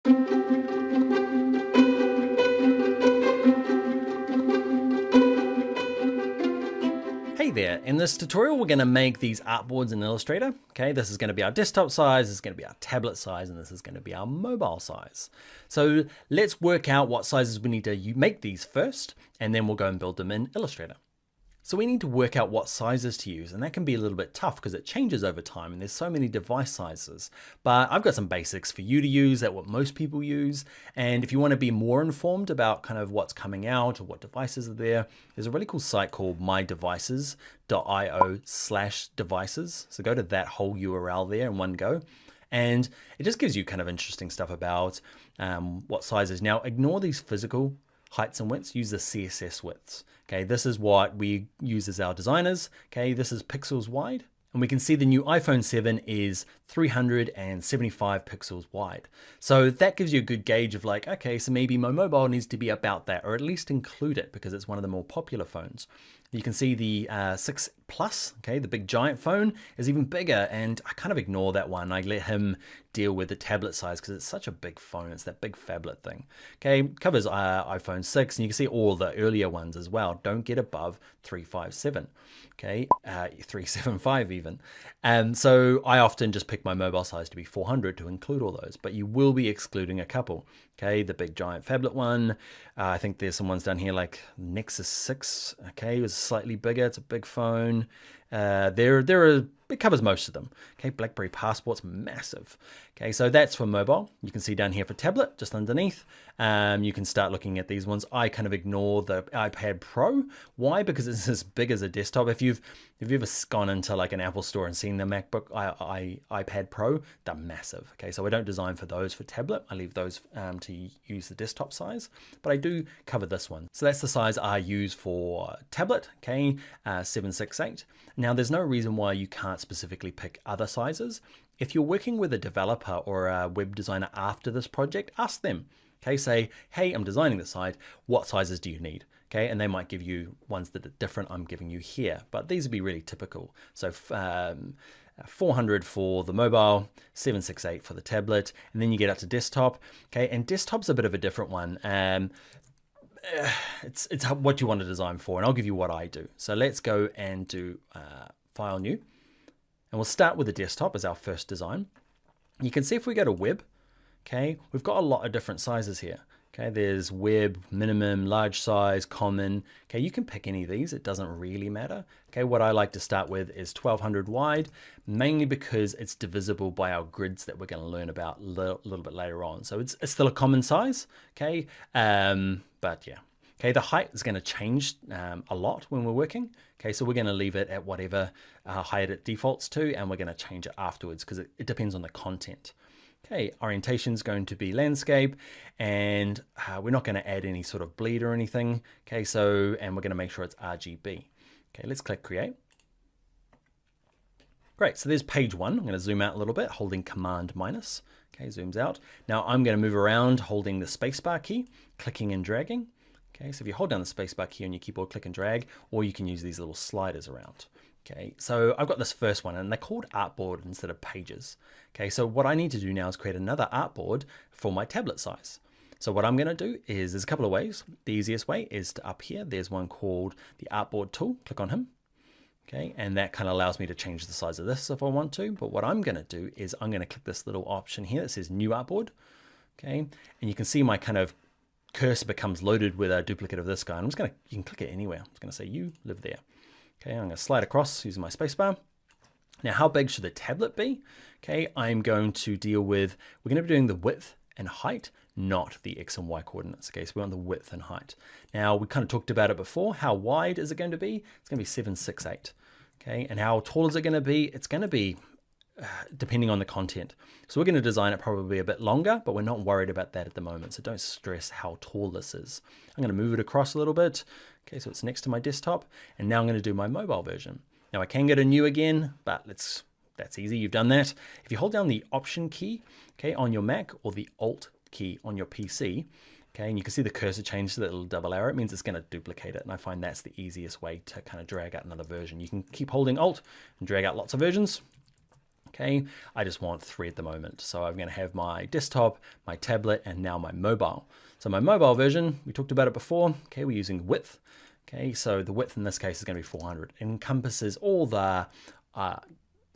Hey there, in this tutorial we're going to make these artboards in Illustrator. Okay, this is going to be our desktop size, this is going to be our tablet size, and this is going to be our mobile size. So let's work out what sizes we need to make these first, and then we'll go and build them in Illustrator. So we need to work out what sizes to use, and that can be a little bit tough because it changes over time and there's so many device sizes. But I've got some basics for you to use that what most people use. And if you want to be more informed about kind of what's coming out or what devices are there, there's a really cool site called mydevices.io/devices. So go to that whole URL there in one go. And it just gives you kind of interesting stuff about what sizes. Now, ignore these physical heights and widths, use the CSS widths. Okay, this is what we use as our designers. Okay, this is pixels wide. And we can see the new iPhone 7 is 375 pixels wide. So that gives you a good gauge of like, okay, so maybe my mobile needs to be about that, or at least include it because it's one of the more popular phones. You can see the 6 Plus, okay, the big giant phone is even bigger, and I kind of ignore that one. I let him deal with the tablet size because it's such a big phone. It's that big phablet thing. Okay, covers iPhone 6, and you can see all the earlier ones as well. Don't get above 357, okay, 375 even. And so I often just pick my mobile size to be 400 to include all those, but you will be excluding a couple. Okay, the big giant phablet one. I think there's some ones down here like Nexus 6. Okay, it was slightly bigger. It's a big phone. It covers most of them. Okay, BlackBerry Passport's massive. Okay, so that's for mobile. You can see down here for tablet, just underneath. You can start looking at these ones. I kind of ignore the iPad Pro. Why? Because it's as big as a desktop. If you've ever gone into like an Apple store and seen the MacBook iPad Pro, they're massive. Okay, so I don't design for those for tablet. I leave those to use the desktop size, but I do cover this one. So that's the size I use for tablet. Okay, 768. Now there's no reason why you can't specifically pick other sizes. If you're working with a developer or a web designer after this project, ask them. Okay, say, hey, I'm designing the site. What sizes do you need? Okay, and they might give you ones that are different I'm giving you here, but these would be really typical. So 400 for the mobile, 768 for the tablet, and then you get up to desktop. Okay, and desktop's a bit of a different one. It's what you want to design for, and I'll give you what I do. So let's go and do File New, and we'll start with the desktop as our first design. You can see if we go to web, okay, we've got a lot of different sizes here. Okay, there's web, minimum, large size, common. Okay, you can pick any of these, it doesn't really matter. Okay, what I like to start with is 1200 wide, mainly because it's divisible by our grids that we're going to learn about a little bit later on. So it's still a common size, okay, but yeah. Okay, the height is going to change a lot when we're working. Okay, so we're going to leave it at whatever height it defaults to, and we're going to change it afterwards because it depends on the content. Okay, orientation is going to be landscape, and we're not going to add any sort of bleed or anything. Okay, so, and we're going to make sure it's RGB. Okay, let's click create. Great, so there's page one. I'm going to zoom out a little bit, holding Command minus. Okay, zooms out. Now I'm going to move around holding the spacebar key, clicking and dragging. Okay, so if you hold down the spacebar key on your keyboard, click and drag, or you can use these little sliders around. Okay, so I've got this first one, and they're called artboard instead of pages. Okay, so what I need to do now is create another artboard for my tablet size. So what I'm going to do is, there's a couple of ways. The easiest way is to up here, there's one called the artboard tool. Click on him. Okay, and that kind of allows me to change the size of this if I want to. But what I'm going to do is I'm going to click this little option here that says new artboard. Okay, and you can see my kind of cursor becomes loaded with a duplicate of this guy. I'm just going to, you can click it anywhere. I'm just going to say you live there. Okay, I'm going to slide across using my spacebar. Now, how big should the tablet be? Okay, I'm going to deal with, we're going to be doing the width and height, not the X and Y coordinates. Okay, so we want the width and height. Now, we kind of talked about it before. How wide is it going to be? It's going to be 768. Okay, and how tall is it going to be? It's going to be depending on the content. So we're going to design it probably a bit longer, but we're not worried about that at the moment. So don't stress how tall this is. I'm going to move it across a little bit. Okay, so it's next to my desktop. And now I'm going to do my mobile version. Now I can go to new again, but that's easy. You've done that. If you hold down the Option key, okay, on your Mac, or the Alt key on your PC, okay, and you can see the cursor change to that little double arrow. It means it's going to duplicate it, and I find that's the easiest way to kind of drag out another version. You can keep holding Alt and drag out lots of versions. Okay, I just want 3 at the moment. So I'm going to have my desktop, my tablet, and now my mobile. So my mobile version, we talked about it before. Okay, we're using width. Okay, so the width in this case is going to be 400. It encompasses all the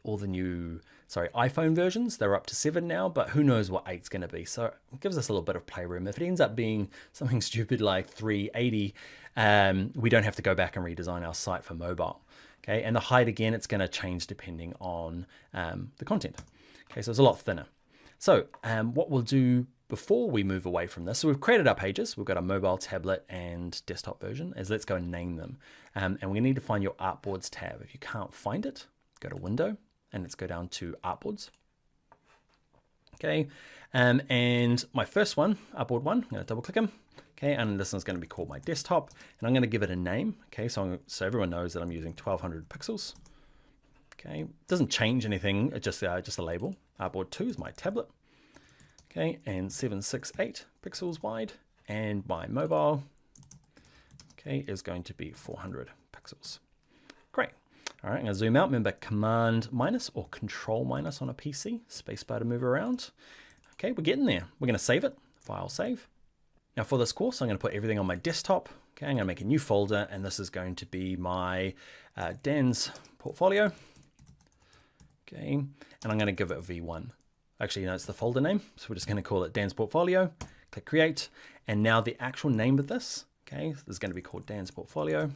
new, iPhone versions. They're up to 7 now, but who knows what 8's going to be. So it gives us a little bit of playroom. If it ends up being something stupid like 380, we don't have to go back and redesign our site for mobile. Okay, and the height again, it's going to change depending on the content. Okay, so it's a lot thinner. So what we'll do before we move away from this, so we've created our pages. We've got a mobile, tablet, and desktop version. Let's go and name them. And we need to find your Artboards tab. If you can't find it, go to Window, and let's go down to Artboards. Okay, and my first one, Artboard 1, I'm going to double click him. Okay, and this one's going to be called my desktop, and I'm going to give it a name. Okay, so everyone knows that I'm using 1200 pixels. Okay, doesn't change anything, it's just a label. Artboard 2 is my tablet. Okay, and 768 pixels wide, and my mobile, okay, is going to be 400 pixels. Great. All right, I'm going to zoom out. Remember Command minus or Control minus on a PC, spacebar to move around. Okay, we're getting there. We're going to save it. File save. Now for this course, I'm going to put everything on my desktop. Okay, I'm going to make a new folder, and this is going to be my Dan's portfolio. Okay, and I'm going to give it V1. Actually, no, it's the folder name, so we're just going to call it Dan's portfolio. Click create, and now the actual name of this, okay, this is going to be called Dan's portfolio.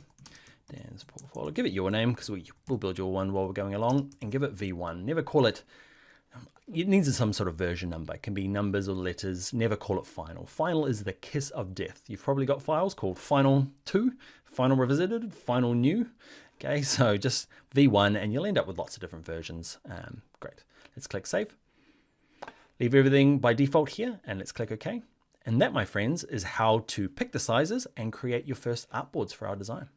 Dan's portfolio. Give it your name because we'll build your one while we're going along, and give it V1. Never call it. It needs some sort of version number. It can be numbers or letters. Never call it final. Final is the kiss of death. You've probably got files called Final 2, Final Revisited, Final New. Okay, so just V1, and you'll end up with lots of different versions. Great. Let's click save. Leave everything by default here, and let's click OK. And that, my friends, is how to pick the sizes and create your first artboards for our design.